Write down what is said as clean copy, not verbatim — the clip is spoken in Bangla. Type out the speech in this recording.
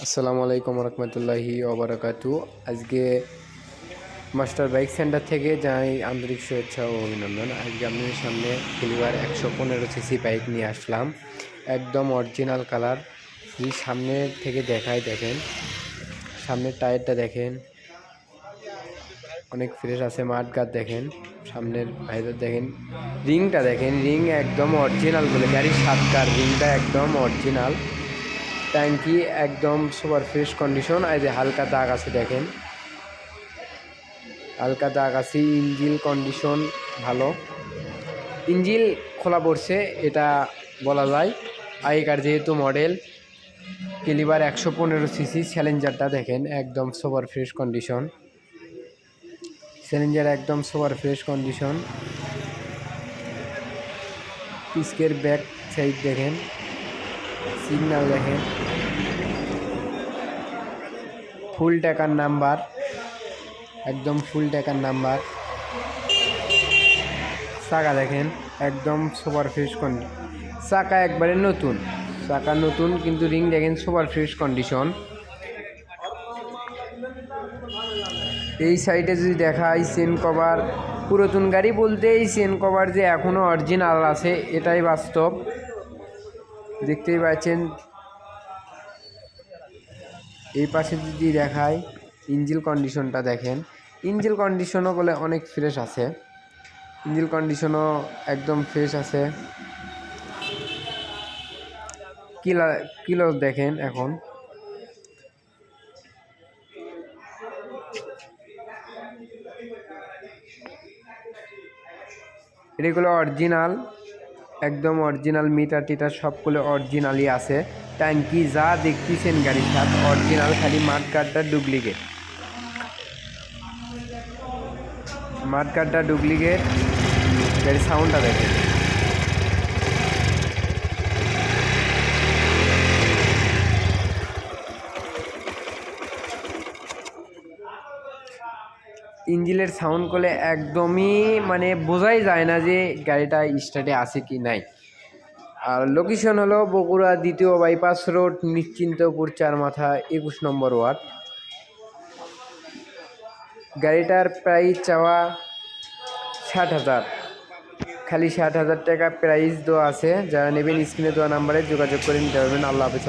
আসসালামু আলাইকুম রহমতুল্লাহি ওবরাকাতু। আজকে মাস্টার বাইক সেন্টার থেকে জানাই আন্তরিক শুভেচ্ছা ও অভিনন্দন। আজকে আপনাদের সামনে ডেলিভার 115 সিসি বাইক নিয়ে আসলাম, একদম অরিজিনাল কালার। যদি সামনের থেকে দেখায়, দেখেন সামনের টায়ারটা দেখেন, অনেক ফ্রেশ আছে। মাঠগার্ড দেখেন, সামনের ভাইজার দেখেন, রিংটা দেখেন, রিং একদম অরিজিনাল বলে গাড়ির সাতকার, রিংটা একদম অরিজিনাল। ট্যাঙ্কি একদম সুপার ফ্রেশ কন্ডিশন। এই যে হালকা দাগ আছে দেখেন, হালকা দাগ আছে। ইঞ্জিল কন্ডিশন ভালো, ইঞ্জিল খোলা পড়ছে এটা বলা যায়। আগেকার যেহেতু মডেল ডেলিভার 115 সিসি। চ্যালেঞ্জারটা দেখেন একদম সুপার ফ্রেশ কন্ডিশন, চ্যালেঞ্জার একদম সুপার ফ্রেশ কন্ডিশন। পিস্কের ব্যাক সাইড দেখেন, সিগন্যাল দেখেন, ফুল টাকার নাম্বার, একদম ফুল টাকার নাম্বার। চাকা দেখেন একদম সুপার ফ্রেশ কন্ডিশন, চাকা একবারে নতুন, চাকা নতুন কিন্তু রিং দেখেন সুপার ফ্রেশ কন্ডিশন। এই সাইডে যদি দেখাই চেন কভার, পুরাতন গাড়ি বলতে এই চেন কভার যে এখনও অরিজিনাল আছে এটাই বাস্তব, দেখতেই পাচ্ছেন। এই পাশে যদি দেখায় ইঞ্জিল কন্ডিশনটা দেখেন, ইঞ্জিল কন্ডিশনও বলে অনেক ফ্রেশ আছে, ইঞ্জিল কন্ডিশনও একদম ফ্রেশ আছে। কিলো দেখেন এখন, এগুলো অরিজিনাল, একদম অরিজিনাল। মিটার টিটার সবগুলো অরিজিনালই আছে। ট্যাঙ্কি যা দেখতেছেন গাড়ির সাথে অরিজিনাল, খালি মাঠগার্ডটা ডুপ্লিকেট, মাঠগার্ডটা ডুপ্লিকেট। গাড়ির সাউন্ডটা দেখেন, ইঞ্জিনের সাউন্ড করলে একদমই মানে বোঝাই যায় না যে গাড়িটা স্টার্টে আছে কি নাই। আর লোকেশন হলো বগুড়া 2য় বাইপাস রোড, নিশ্চিন্তপুর, চারমাথা, 21 নম্বর ওয়ার্ড। গাড়িটার প্রাইস চাওয়া 60,000, খালি 60,000 টাকা প্রাইস দেওয়া আছে। যারা নেবেন স্ক্রিনে দেওয়া নাম্বারে যোগাযোগ করে নিতে পারবেন। আল্লাহ হাফেজ।